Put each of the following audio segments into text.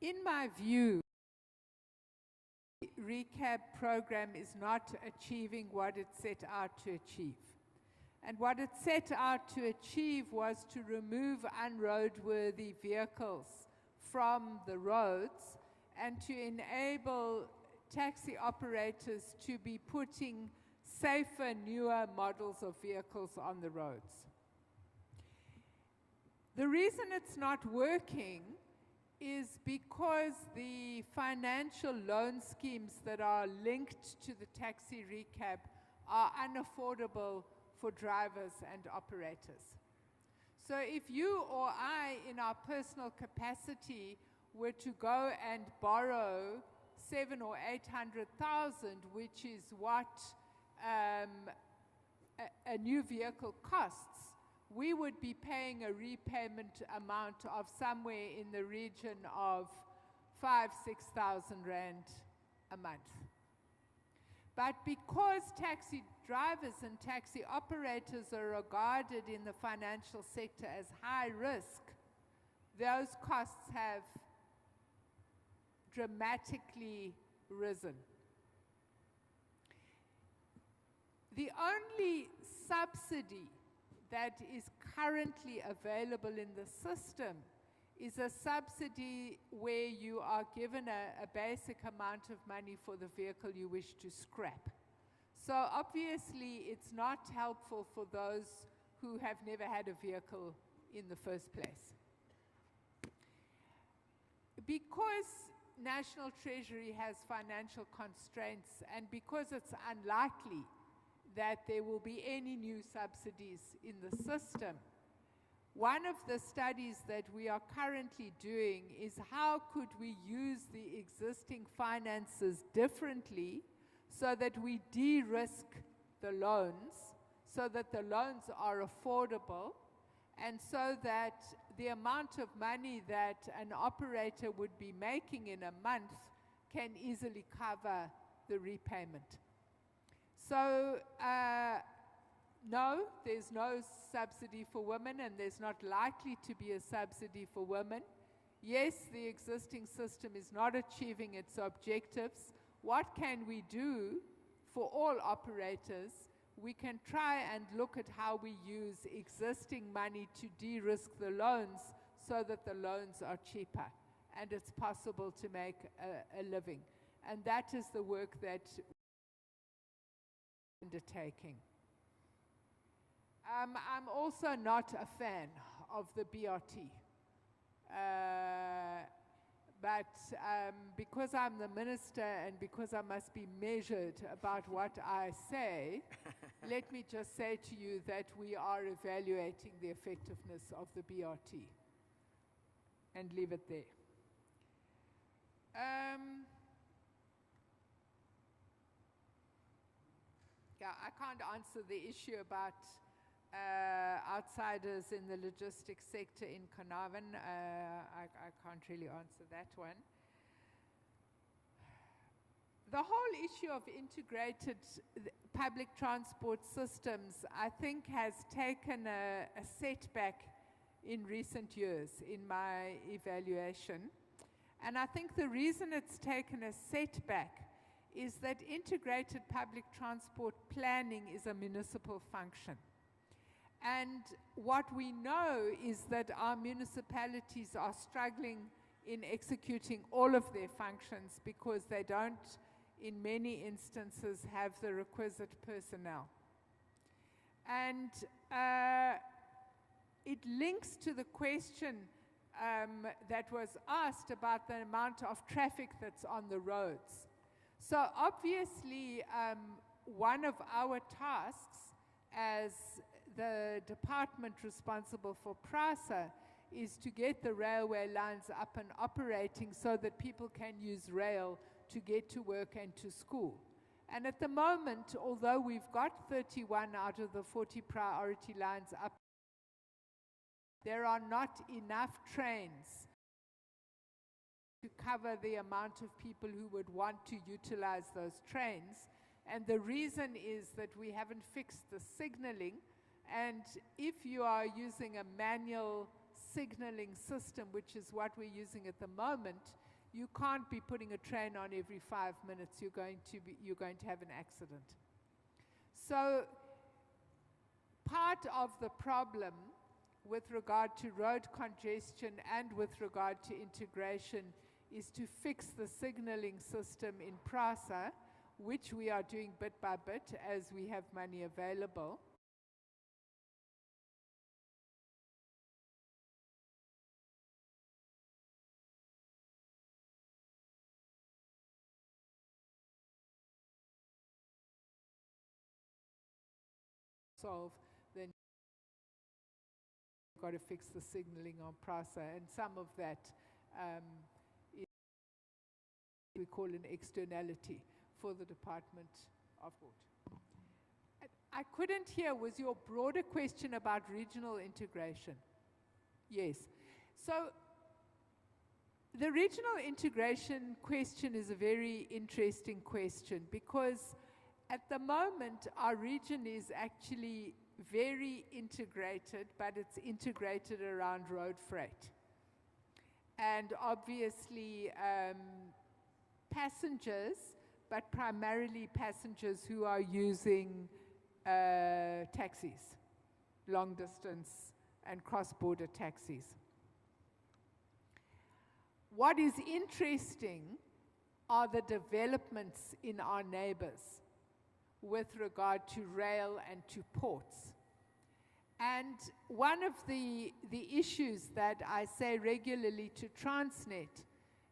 In my view, the RECAB program is not achieving what it set out to achieve. And what it set out to achieve was to remove unroadworthy vehicles from the roads and to enable taxi operators to be putting safer, newer models of vehicles on the roads. The reason it's not working is because the financial loan schemes that are linked to the taxi RECAB are unaffordable for drivers and operators. So if you or I, in our personal capacity, were to go and borrow 700,000 or 800,000, which is what a new vehicle costs, we would be paying a repayment amount of somewhere in the region of 5,000–6,000 rand a month. But because taxi drivers and taxi operators are regarded in the financial sector as high risk, those costs have dramatically risen. The only subsidy that is currently available in the system is a subsidy where you are given a basic amount of money for the vehicle you wish to scrap. So obviously it's not helpful for those who have never had a vehicle in the first place. Because National Treasury has financial constraints and because it's unlikely that there will be any new subsidies in the system, one of the studies that we are currently doing is how could we use the existing finances differently so that we de-risk the loans, so that the loans are affordable, and so that the amount of money that an operator would be making in a month can easily cover the repayment. So, no, there's no subsidy for women, and there's not likely to be a subsidy for women. Yes, the existing system is not achieving its objectives. What can we do for all operators? We can try and look at how we use existing money to de-risk the loans so that the loans are cheaper and it's possible to make a living. And that is the work that we're undertaking. I'm also not a fan of the BRT. But because I'm the minister and because I must be measured about what I say, let me just say to you that we are evaluating the effectiveness of the BRT and leave it there. Yeah, I can't answer the issue about outsiders in the logistics sector in Carnarvon. I can't really answer that one. The whole issue of integrated public transport systems, I think, has taken a setback in recent years in my evaluation. And I think the reason it's taken a setback is that integrated public transport planning is a municipal function. And what we know is that our municipalities are struggling in executing all of their functions because they don't, in many instances, have the requisite personnel. And it links to the question that was asked about the amount of traffic that's on the roads. So obviously, one of our tasks as the department responsible for PRASA is to get the railway lines up and operating so that people can use rail to get to work and to school. And at the moment, although we've got 31 out of the 40 priority lines up, there are not enough trains to cover the amount of people who would want to utilize those trains. And the reason is that we haven't fixed the signaling. And if you are using a manual signaling system, which is what we're using at the moment, You can't be putting a train on every 5 minutes. You're going to have an accident. So part of the problem with regard to road congestion and with regard to integration is to fix the signaling system in PRASA, which we are doing bit by bit as we have money available. Solve, then you've got to fix the signaling on PRASA, and some of that is we call an externality for the Department of Sport. I couldn't hear, was your broader question about regional integration? Yes. So the regional integration question is a very interesting question, because at the moment our region is actually very integrated, but it's integrated around road freight. And obviously passengers, but primarily passengers who are using taxis, long distance and cross-border taxis. What is interesting are the developments in our neighbors with regard to rail and to ports. And one of the issues that I say regularly to Transnet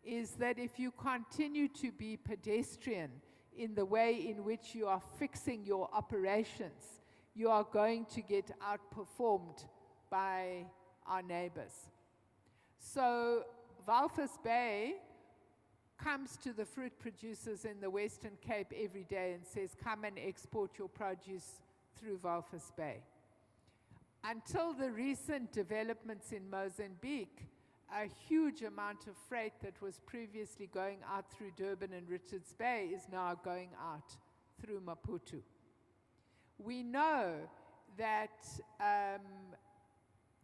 is that if you continue to be pedestrian in the way in which you are fixing your operations, you are going to get outperformed by our neighbors. So Walvis Bay comes to the fruit producers in the Western Cape every day and says, come and export your produce through Walvis Bay. Until the recent developments in Mozambique, a huge amount of freight that was previously going out through Durban and Richards Bay is now going out through Maputo. We know that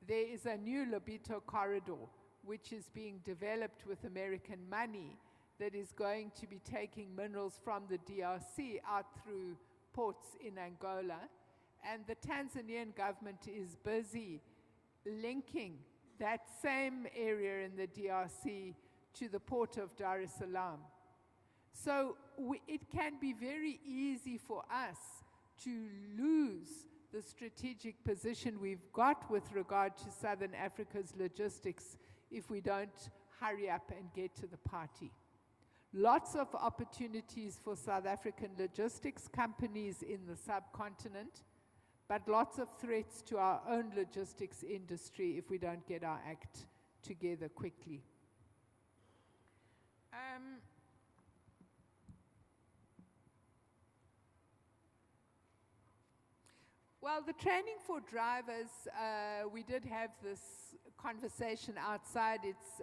there is a new Lobito corridor which is being developed with American money that is going to be taking minerals from the DRC out through ports in Angola. And the Tanzanian government is busy linking that same area in the DRC to the port of Dar es Salaam. So it can be very easy for us to lose the strategic position we've got with regard to Southern Africa's logistics if we don't hurry up and get to the party. Lots of opportunities for South African logistics companies in the subcontinent, but lots of threats to our own logistics industry if we don't get our act together quickly. Well, the training for drivers, we did have this conversation outside. It's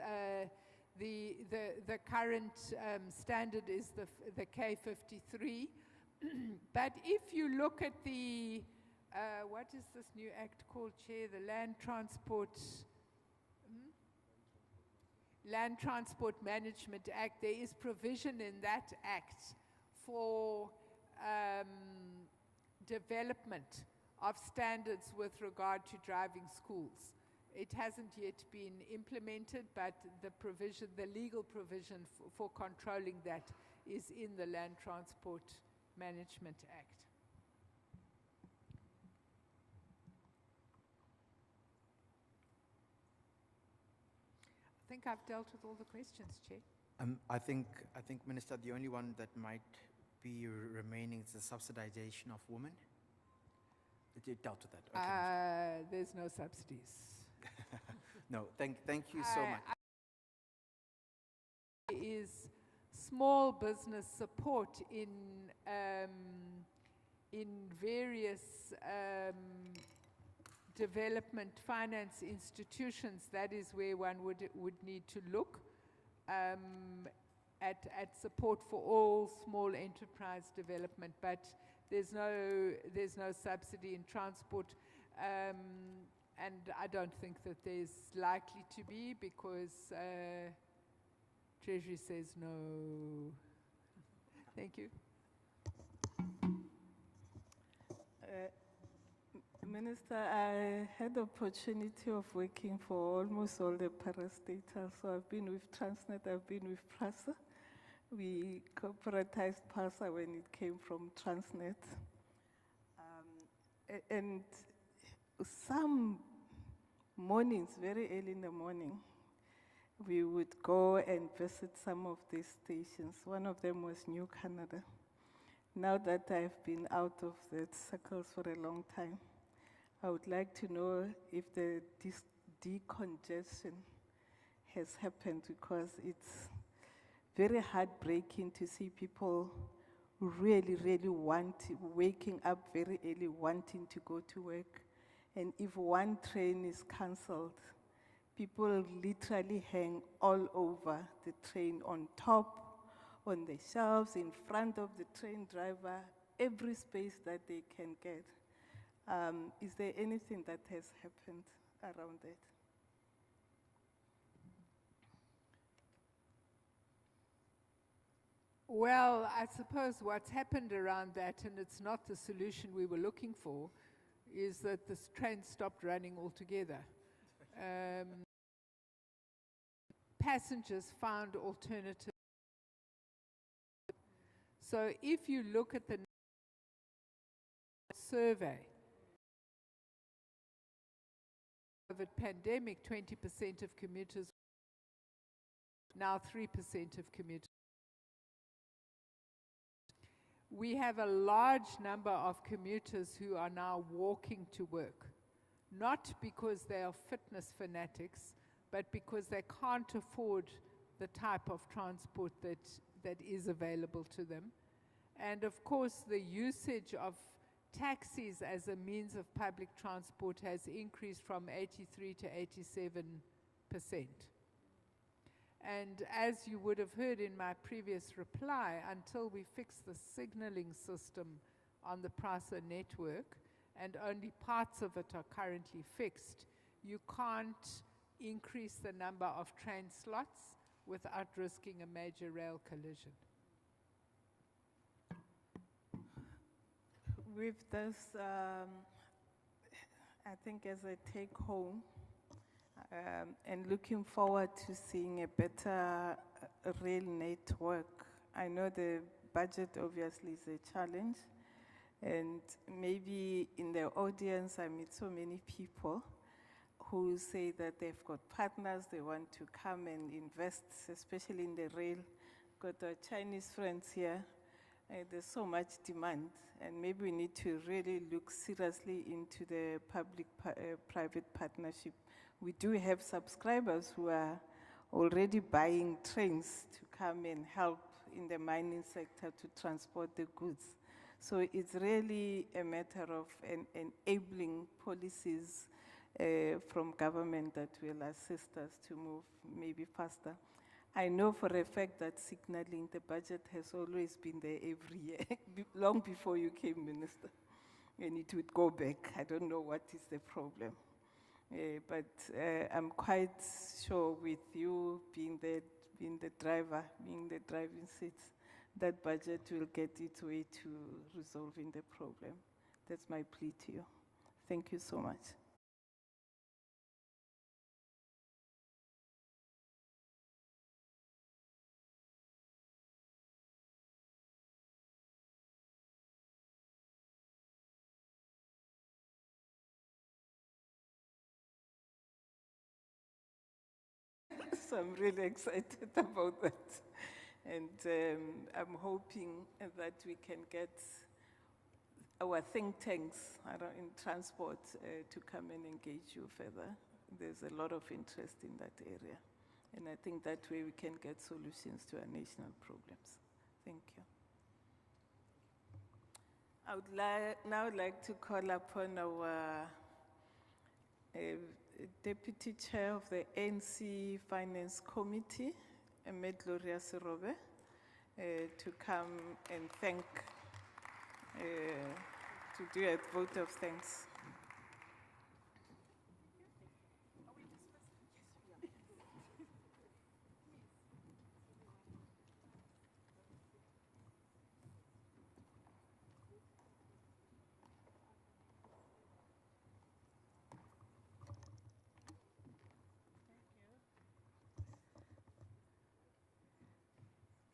the current standard is the K53. But if you look at the, what is this new act called, Chair? The Land Transport Management Act. There is provision in that act for development of standards with regard to driving schools. It hasn't yet been implemented, but the provision, the legal provision for controlling that is in the Land Transport Management Act. I think I've dealt with all the questions, Chair. I think, Minister, the only one that might be remaining is the subsidization of women. You dealt with that. Okay, there's no subsidies. No, thank you so much. Is small business support in various development finance institutions. That is where one would need to look at support for all small enterprise development, but there's no subsidy in transport, and I don't think that there's likely to be, because Treasury says no. Thank you. Minister, I had the opportunity of working for almost all the parastatals. So I've been with Transnet, I've been with PRASA. We corporatized PRASA when it came from Transnet. And some mornings, very early in the morning, we would go and visit some of these stations. One of them was New Canada. Now that I've been out of the circles for a long time, I would like to know if the decongestion has happened, because it's very heartbreaking to see people really, really waking up very early, wanting to go to work. And if one train is cancelled, people literally hang all over the train, on top, on the shelves, in front of the train driver, every space that they can get. Is there anything that has happened around that? Well, I suppose what's happened around that, and it's not the solution we were looking for, is that this train stopped running altogether. Passengers found alternatives. So if you look at the survey, COVID pandemic, 20% of commuters, now 3% of commuters. We have a large number of commuters who are now walking to work, not because they are fitness fanatics, but because they can't afford the type of transport that is available to them. And of course, the usage of taxis as a means of public transport has increased from 83 to 87%. And as you would have heard in my previous reply, until we fix the signaling system on the PRASA network, and only parts of it are currently fixed, you can't increase the number of train slots without risking a major rail collision. With this, I think as a take home, and looking forward to seeing a better rail network. I know the budget obviously is a challenge, and maybe in the audience I meet so many people who say that they've got partners, they want to come and invest, especially in the rail. Got our Chinese friends here. There's so much demand, and maybe we need to really look seriously into the public-private partnership. We do have subscribers who are already buying trains to come and help in the mining sector to transport the goods. So it's really a matter of enabling policies from government that will assist us to move maybe faster. I know for a fact that signaling, the budget has always been there every year, long before you came, Minister, and it would go back. I don't know what is the problem. But I'm quite sure with you being the driver, being the driving seats, that budget will get its way to resolving the problem. That's my plea to you. Thank you so much. So I'm really excited about that. And I'm hoping that we can get our think tanks in transport to come and engage you further. There's a lot of interest in that area. And I think that way we can get solutions to our national problems. Thank you. I would now like to call upon our Deputy Chair of the ANC Finance Committee, Ms. Gloria Serobe, to come and thank, to do a vote of thanks.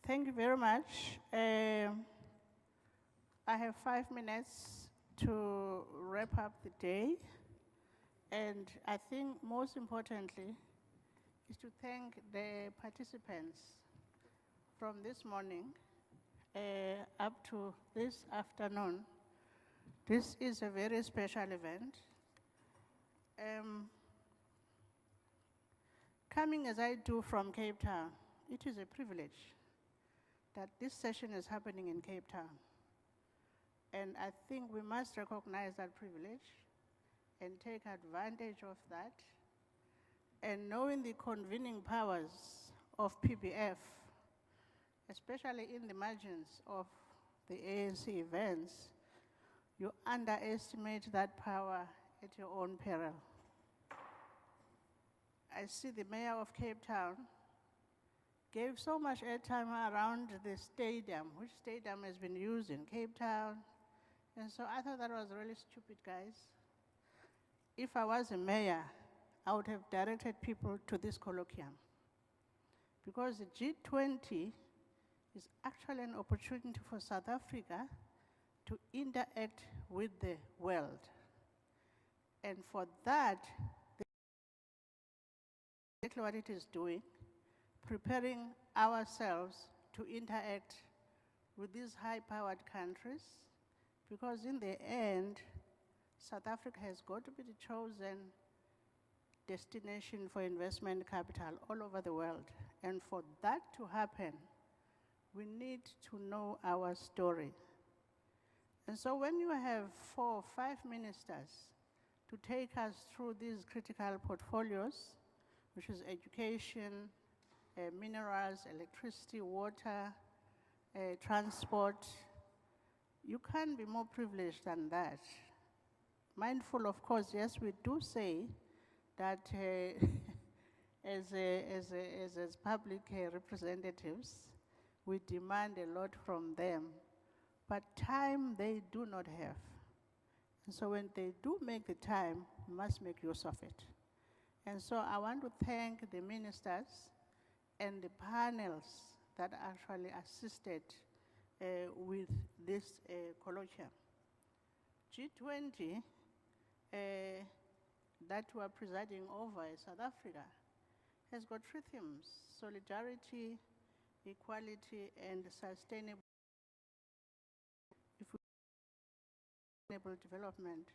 Thank you very much. I have 5 minutes to wrap up the day. And I think most importantly is to thank the participants from this morning up to this afternoon. This is a very special event. Coming as I do from Cape Town, it is a privilege that this session is happening in Cape Town. And I think we must recognize that privilege and take advantage of that. And knowing the convening powers of PBF, especially in the margins of the ANC events, you underestimate that power at your own peril. I see the mayor of Cape Town gave so much airtime around the stadium, which stadium has been used in Cape Town. And so I thought that was really stupid, guys. If I was a mayor, I would have directed people to this colloquium. Because the G20 is actually an opportunity for South Africa to interact with the world. And for that, exactly what it is doing, preparing ourselves to interact with these high-powered countries, because in the end, South Africa has got to be the chosen destination for investment capital all over the world. And for that to happen, we need to know our story. And so when you have 4 or 5 ministers to take us through these critical portfolios, which is education, minerals, electricity, water, transport, you can't be more privileged than that. Mindful, of course, yes, we do say that as public representatives, we demand a lot from them, but time they do not have. And so when they do make the time, we must make use of it. And so I want to thank the ministers and the panels that actually assisted with this colloquium. G20 that we are presiding over in South Africa has got 3 themes: solidarity, equality, and sustainable development.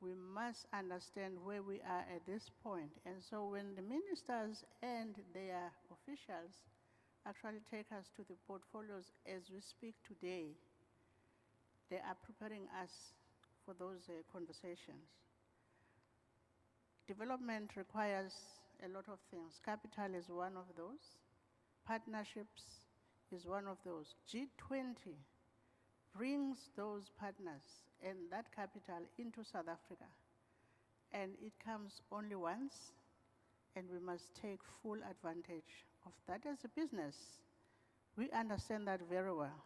We must understand where we are at this point. And so when the ministers and their officials actually take us to the portfolios as we speak today, they are preparing us for those conversations. Development requires a lot of things. Capital is one of those. Partnerships is one of those. G20 brings those partners and that capital into South Africa. And it comes only once, and we must take full advantage of that as a business. We understand that very well.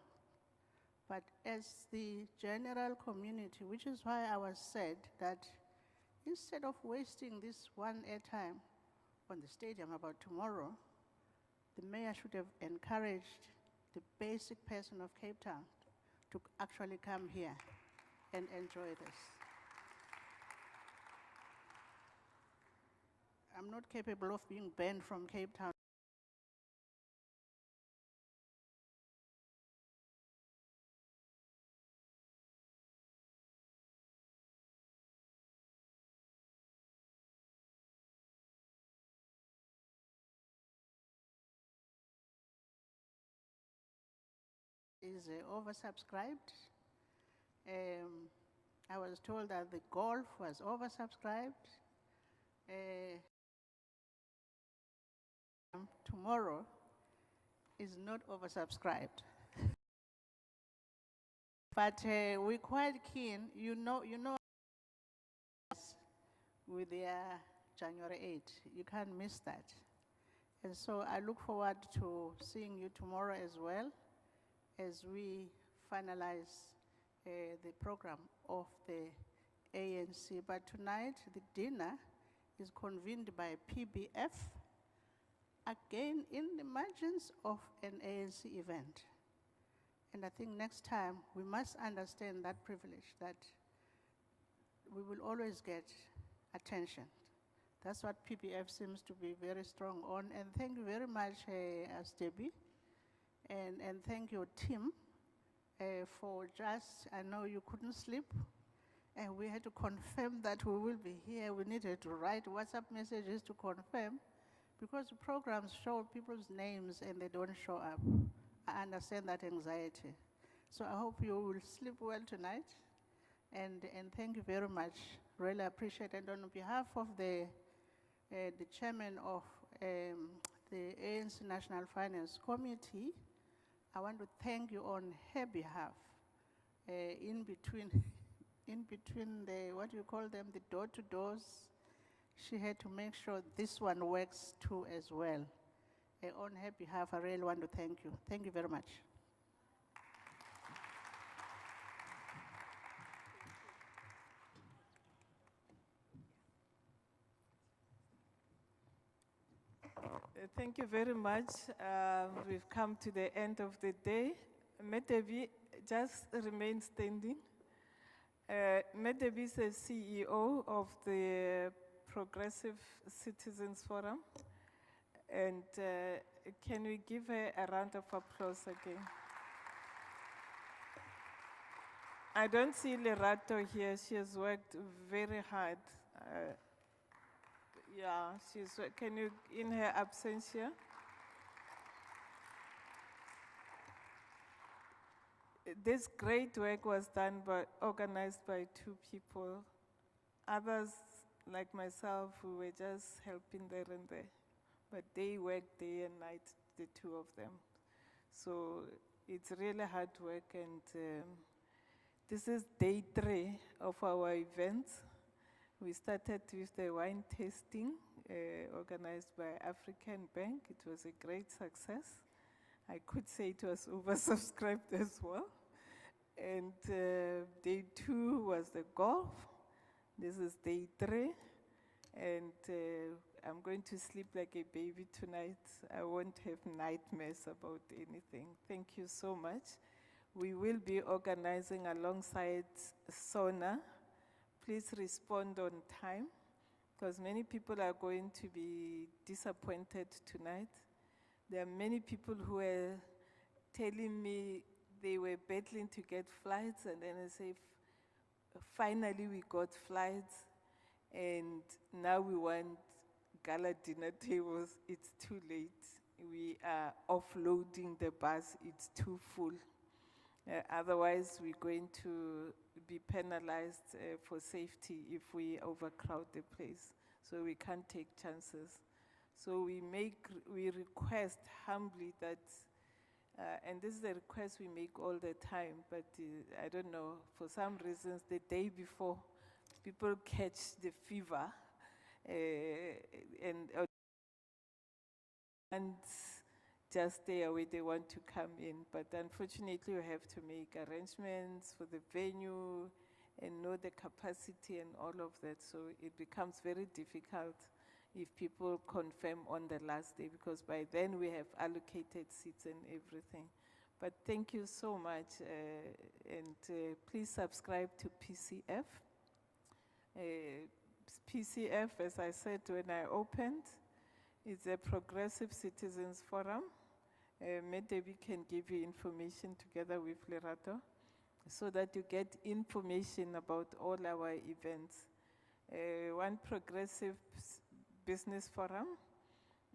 But as the general community, which is why I was said that instead of wasting this one airtime on the stadium about tomorrow, the mayor should have encouraged the basic person of Cape Town to actually come here and enjoy this. I'm not capable of being banned from Cape Town. Is oversubscribed. I was told that the golf was oversubscribed. Tomorrow is not oversubscribed. But we're quite keen, you know, with their January 8. You can't miss that. And so I look forward to seeing you tomorrow as well, as we finalize the program of the ANC. But tonight, the dinner is convened by PBF, again in the margins of an ANC event. And I think next time we must understand that privilege, that we will always get attention. That's what PPF seems to be very strong on. And thank you very much, Astebi. And thank your team for just, I know you couldn't sleep. And we had to confirm that we will be here. We needed to write WhatsApp messages to confirm, because the programs show people's names and they don't show up. I understand that anxiety. So I hope you will sleep well tonight. And thank you very much. Really appreciate it. And on behalf of the chairman of the ANC National Finance Committee, I want to thank you on her behalf. In between the, what do you call them, the door-to-doors, she had to make sure this one works too as well. On her behalf, I really want to thank you. Thank you very much. Thank you very much. We've come to the end of the day. Medevi, just remain standing. Medevi is the CEO of the Progressive Citizens Forum. And can we give her a round of applause again? I don't see Lerato here. She has worked very hard. Yeah, can you, in her absence here? This great work was done organized by 2 people. Others, like myself, who were just helping there and there. But they worked day and night, the 2 of them. So it's really hard work, and this is day 3 of our event. We started with the wine tasting organized by African Bank. It was a great success. I could say it was oversubscribed as well. And day 2 was the golf. This is day 3. And I'm going to sleep like a baby tonight. I won't have nightmares about anything. Thank you so much. We will be organizing alongside SONA. Please respond on time, because many people are going to be disappointed tonight. There are many people who are telling me they were battling to get flights, and then I say, finally we got flights, and now we want gala dinner tables. It's too late. We are offloading the bus. It's too full. Otherwise, we're going to be penalized for safety if we overcrowd the place. So we can't take chances. So we request humbly that, and this is a request we make all the time, but I don't know, for some reasons, the day before, people catch the fever and just stay away, they want to come in. But unfortunately, we have to make arrangements for the venue and know the capacity and all of that. So it becomes very difficult if people confirm on the last day, because by then we have allocated seats and everything. But thank you so much, and please subscribe to PCF. PCF, as I said when I opened, is a Progressive Citizens Forum. Medevi can give you information together with Lerato, so that you get information about all our events. One Progressive Business Forum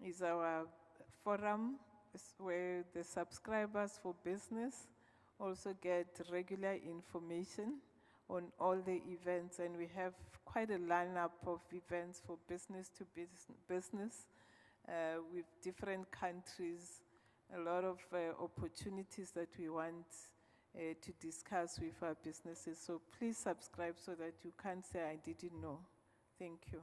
is our forum where the subscribers for business also get regular information on all the events, and we have quite a lineup of events for business to business with different countries, a lot of opportunities that we want to discuss with our businesses. So please subscribe so that you can't say I didn't know. Thank you.